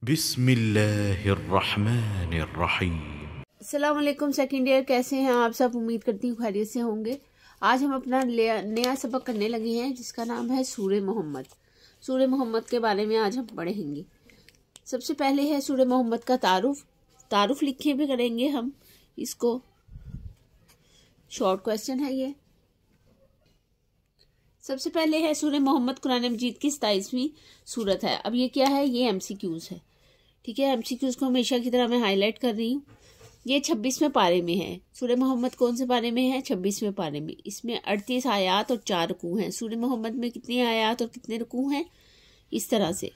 बिस्मिल्लाहिर्रहमानिर्रहीम। अस्सलाम वालेकुम सेकंड ईयर, कैसे हैं आप सब? उम्मीद करती हूँ खैरियत से होंगे। आज हम अपना नया सबक करने लगे हैं जिसका नाम है सूरह मोहम्मद। सूरह मोहम्मद के बारे में आज हम पढ़ेंगे। सबसे पहले है सूरह मोहम्मद का तारुफ लिखे भी करेंगे हम इसको। शॉर्ट क्वेश्चन है ये। सबसे पहले है सूरह मोहम्मद कुरान मजीद की 27वीं सूरत है। अब ये क्या है? ये MCQs है। ठीक है, MCQs को हमेशा की तरह मैं हाईलाइट कर रही हूँ। ये 26वें पारे में है। सूरह मोहम्मद कौन से पारे में है? 26वें पारे में। इसमें 38 आयात और 4 रुकू हैं। सूरह मोहम्मद में कितनी आयात और कितने रुकू हैं? इस तरह से।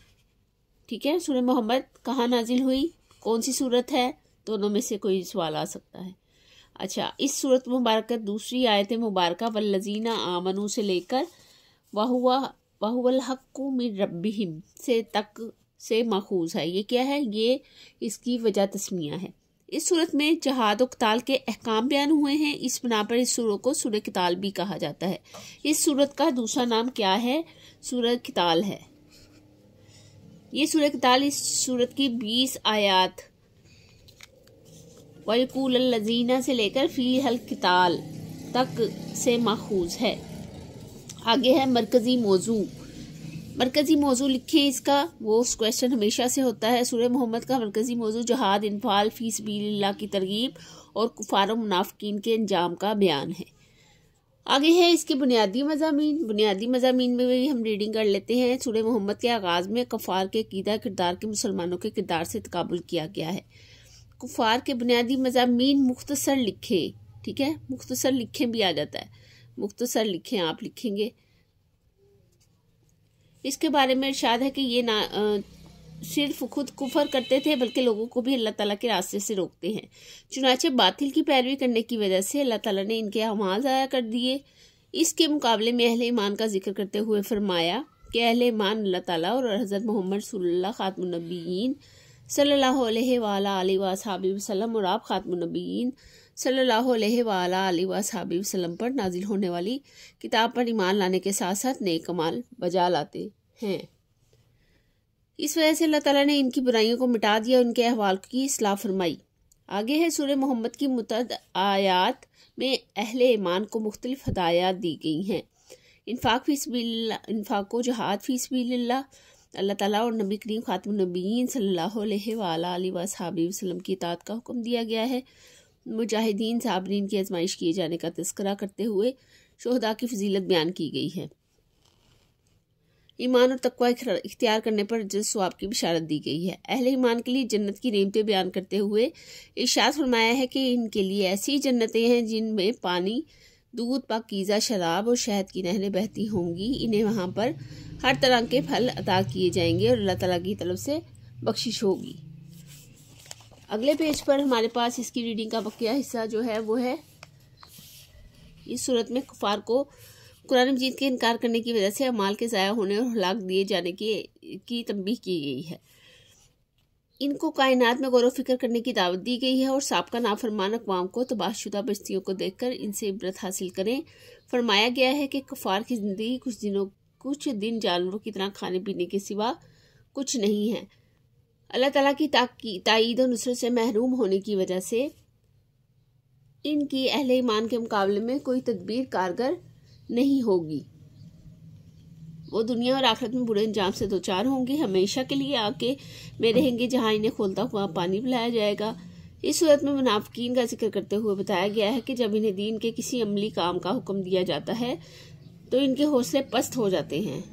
ठीक है, सूरह मोहम्मद कहाँ नाजिल हुई, कौन सी सूरत है? दोनों में से कोई सवाल आ सकता है। अच्छा, इस सूरत मुबारक दूसरी आयत मुबारक वल्लज़ीना आमनू से लेकर वहुवल हक्कु मिन रब्बिहिम से तक से मखूज है। ये क्या है? ये इसकी वजह तस्मिया है। इस सूरत में जहाद और क़ताल के अहकाम बयान हुए हैं। इस बना पर इस सूरत को सूरह क़ताल भी कहा जाता है। इस सूरत का दूसरा नाम क्या है? सूरह क़ताल है। ये सूरह क़ताल इस सूरत की 20 आयात वयकूल लज़ीना से लेकर फी हल क़ताल तक से माखूज है। आगे है मरकजी मौजू लिखें इसका। वो क्वेश्चन हमेशा से होता है। सूरह मोहम्मद का मरकजी मौजू जहाद, इन्फाल, फी सबीलिल्लाह की तरगीब और कुफार मुनाफिकीन के अंजाम का बयान है। आगे है इसके बुनियादी मज़ामीन में भी हम रीडिंग कर लेते हैं। सूरह मोहम्मद के आगाज़ में कुफार के अकीदा किरदार के मुसलमानों के किरदार से तकाबुल किया गया है। कुफार के बुनियादी मज़ामीन मुख्तसर लिखे। ठीक है, मुख्तसर लिखें भी आ जाता है। मुख्तसर लिखें, आप लिखेंगे। इसके बारे में इरशाद है कि ये सिर्फ खुद कुफर करते थे बल्कि लोगों को भी अल्लाह ताला के रास्ते से रोकते हैं। चुनाचे बातिल की पैरवी करने की वजह से अल्लाह ताला ने इनके अमाल ज़ाया कर दिए। इसके मुकाबले में अहले ईमान का जिक्र करते हुए फरमाया कि अहले ईमान अल्लाह ताला और हज़रत मोहम्मद रसूलुल्लाह खातमुन नबिय्यीन सल्लल्लाहु अलैहि वसल्लम वसल्लम और आप खातमुन नबिय्यीन सल्लल्लाहु अलैहि वसल्लम पर नाजिल होने वाली किताब पर ईमान लाने के साथ साथ नेक अमाल बजा लाते हैं। इस वजह से अल्लाह ताला ने इनकी बुराइयों को मिटा दिया, उनके अहवाल की इस्लाह फरमाई। आगे है सूरह मोहम्मद की मुतअद्दिद आयात में अहले ईमान को मुख्तलिफ हदायत दी गई हैं। इन्फाक फी सबीलिल्लाह, इन्फाक को जहाद फी सबीलिल्लाह, अल्लाह ताला और नबी करीम खातमुन नबिय्यीन सल्लल्लाहु अलैहि वसल्लम की इताअत का हुक्म दिया गया है। मुजाहिदीन साबरीन की आजमाइश किए जाने का तज़किरा करते हुए शोहदा की फजीलत बयान की गई है। ईमान और तकवा इख्तियार करने पर अजर सवाब की बिशारत दी गई है। अहले ईमान के लिए जन्नत की नेमतें बयान करते हुए इरशाद फरमाया है कि इनके लिए ऐसी जन्नतें हैं जिनमें पानी, दूध, पाकीज़ा शराब और शहद की नहरें बहती होंगी। इन्हें वहाँ पर हर तरह के फल अता किए जाएंगे और अल्लाह ताला की तरफ से बख्शिश होगी। अगले पेज पर हमारे पास इसकी रीडिंग का बकिया हिस्सा जो है वो है, इस सूरत में कुफार को कुरान मजीद के इनकार करने की वजह से अमाल के ज़ाया होने और हलाक दिए जाने की तंबीह की गई है। इनको कायनात में गौर व फिक्र करने की दावत दी गई है और साबका नाफरमान अक़वाम को तबाहशुदा बस्तियों को देखकर इनसे इबरत हासिल करें। फरमाया गया है कि कुफार की ज़िंदगी कुछ दिन जानवरों की तरह खाने पीने के सिवा कुछ नहीं है। अल्लाह ताला की ताईद और नुसरत से महरूम होने की वजह से इनकी अहले ईमान के मुकाबले में कोई तदबीर कारगर नहीं होगी। वो दुनिया और आखिरत में बुरे अंजाम से दोचार होंगे। हमेशा के लिए आके में रहेंगे जहाँ इन्हें खोलता हुआ पानी पिलाया जाएगा। इस सूरत में मुनाफिकीन का जिक्र करते हुए बताया गया है कि जब इन्हें दीन के किसी अमली काम का हुक्म दिया जाता है तो इनके हौसले पस्त हो जाते हैं,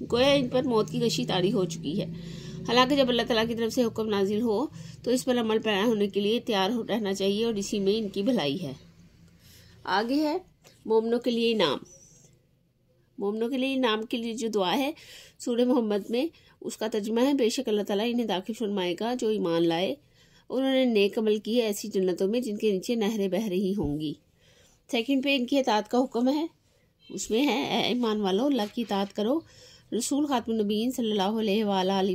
गोया इन पर मौत की गशी तारी हो चुकी है। हालांकि जब अल्लाह ताला की तरफ से हुक्म नाजिल हो तो इस पर अमल पैरा होने के लिए तैयार रहना चाहिए और इसी में इनकी भलाई है। आगे है मोमिनों के लिए इनाम। मोमिनों के लिए इनाम के लिए जो दुआ है सूरह मोहम्मद में, उसका तर्जुमा है, बेशक अल्लाह ताला इन्हें दाखिल फरमाएगा जो ईमान लाए और उन्होंने नेक अमल किए ऐसी जन्नतों में जिनके नीचे नहरें बह रही होंगी। सेकंड पे इनकी इताअत का हुक्म है। उसमें है, ईमान वालों अल्लाह की इताअत करो, रसूल खातमुन नबिय्यीन सल्लल्लाहु अलैहि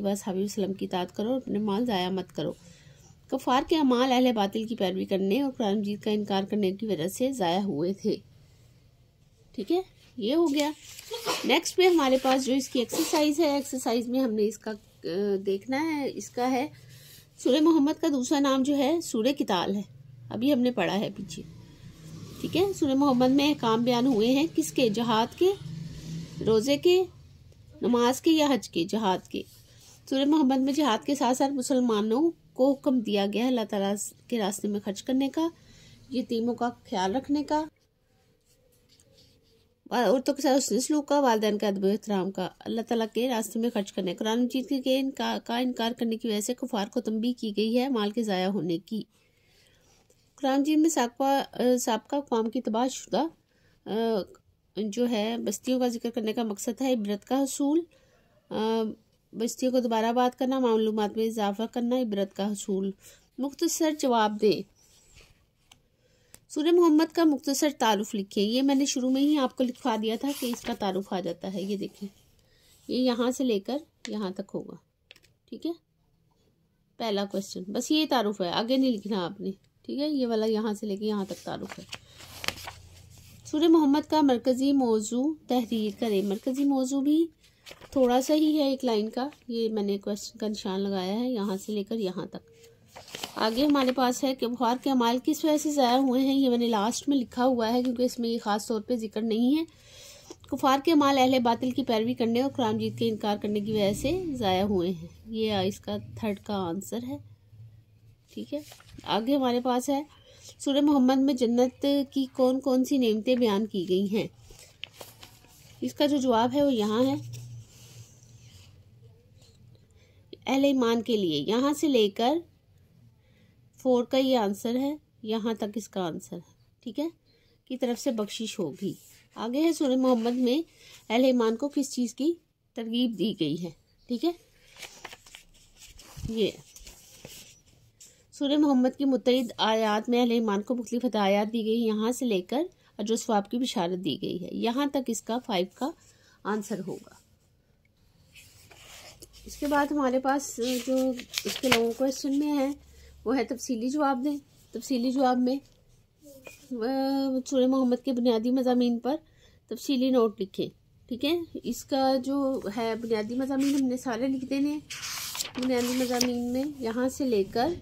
वसल्लम की इताअत करो, अपने माल ज़ाया मत करो। कुफार के अमाल अहले बातिल की पैरवी करने और कुरान मजीद का इनकार करने की वजह से ज़ाया हुए थे। ठीक है, ये हो गया। नेक्स्ट पे हमारे पास जो इसकी एक्सरसाइज है, एक्सरसाइज में हमने इसका देखना है इसका है सूरह मोहम्मद का दूसरा नाम जो है सूरह किताल है। अभी हमने पढ़ा है पीछे, ठीक है। सूरह मोहम्मद में अहकाम बयान हुए हैं किसके? जहाद के, रोज़े के, नमाज के या हज के? जहाद के। सूरह मोहम्मद में जहाद के साथ साथ मुसलमानों को हुक्म दिया गया है अल्लाह ताला के रास्ते में खर्च करने का, यतीमों का ख्याल रखने का, औरतों के साथ उसने सलूक का, वालिदैन का अदब एहतराम का, अल्लाह ताला के रास्ते में खर्च करने। कुरान मजीद के इनकार करने की वजह से कुफार को तंबीह की गई है माल के ज़ाया होने की। कुरान मजीद में साबका अक़वाम की तबाहशुदा जो है बस्तियों का जिक्र करने का मकसद है इबरत का हसूल, बस्तियों को दोबारा बात करना, मालूमात में इजाफा करना, इबरत का हसूल। मुख्तसर जवाब दें। सूरह मोहम्मद का मुख्तसर तारुफ लिखें। ये मैंने शुरू में ही आपको लिखवा दिया था कि इसका तारुफ आ जाता है। ये देखें, ये यहाँ से लेकर यहाँ तक होगा, ठीक है। पहला क्वेश्चन बस ये तारुफ है, आगे नहीं लिखना आपने, ठीक है। ये वाला यहाँ से लेकर यहाँ तक तारुफ है। सूरह मोहम्मद का मरकज़ी मौजू तहरीर करें। मरकज़ी मौजू भी थोड़ा सा ही है, एक लाइन का। ये मैंने क्वेश्चन का निशान लगाया है यहाँ से लेकर यहाँ तक। आगे हमारे पास है कि कुफार के अमाल किस वजह से ज़ाया हुए हैं। ये मैंने लास्ट में लिखा हुआ है क्योंकि इसमें ये ख़ास तौर पे जिक्र नहीं है। कुफार के अमाल अहले बातिल की पैरवी करने और कुरान मजीद के इनकार करने की वजह से ज़ाया हुए हैं। ये इसका थर्ड का आंसर है, ठीक है। आगे हमारे पास है सूरह मोहम्मद में जन्नत की कौन कौन सी नेमतें बयान की गई हैं। इसका जो जवाब है वो यहाँ है, अहले ईमान के लिए। यहाँ से लेकर 4 का ये आंसर है, यहाँ तक इसका आंसर है, ठीक है, की तरफ से बख्शिश होगी। आगे है सूरह मोहम्मद में अहले ईमान को किस चीज़ की तरगीब दी गई है, ठीक है। ये सूरह मोहम्मद की मुतअद्दिद आयात में अहले ईमान को मुख्तलिफ हदायत दी गई, यहाँ से लेकर अजर सवाब की बिशारत दी गई है। यहाँ तक इसका 5 का आंसर होगा। इसके बाद हमारे पास जो इसके अलावा क्वेश्चन में है वो है तफसीली जवाब दें। तफसीली जवाब में सूरह मोहम्मद के बुनियादी मज़ामीन पर तफसीली नोट लिखें, ठीक है। इसका जो है बुनियादी मज़ामीन हमने सारे लिख देने हैं। बुनियादी मज़ामीन में यहाँ से लेकर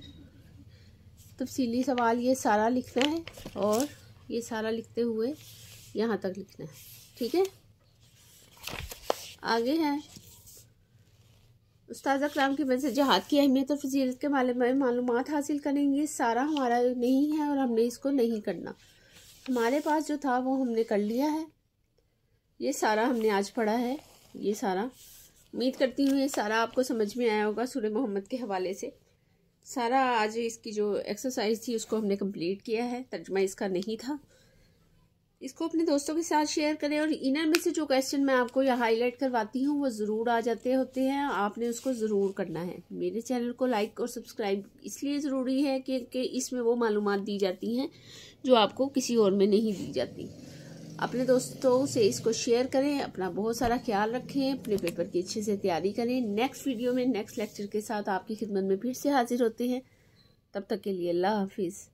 तफसीली सवाल ये सारा लिखना है और ये सारा लिखते हुए यहाँ तक लिखना है, ठीक है। आगे है उस्ताद अकराम की वजह से जहाद की अहमियत और फजीलत के बारे में मालूमात हासिल करेंगे। ये सारा हमारा नहीं है और हमने इसको नहीं करना। हमारे पास जो था वो हमने कर लिया है। ये सारा हमने आज पढ़ा है। ये सारा उम्मीद करती हूँ ये सारा आपको समझ में आया होगा। सूरह मोहम्मद के हवाले से सारा आज इसकी जो एक्सरसाइज थी उसको हमने कंप्लीट किया है। तर्जुमा इसका नहीं था। इसको अपने दोस्तों के साथ शेयर करें और इनर में से जो क्वेश्चन मैं आपको यहाँ हाईलाइट करवाती हूँ वो ज़रूर आ जाते होते हैं, आपने उसको ज़रूर करना है। मेरे चैनल को लाइक और सब्सक्राइब इसलिए ज़रूरी है कि इसमें वो मालूमात दी जाती हैं जो आपको किसी और में नहीं दी जाती। अपने दोस्तों से इसको शेयर करें। अपना बहुत सारा ख्याल रखें। अपने पेपर की अच्छे से तैयारी करें। नेक्स्ट वीडियो में नेक्स्ट लेक्चर के साथ आपकी खिदमत में फिर से हाजिर होते हैं। तब तक के लिए अल्लाह हाफिज़।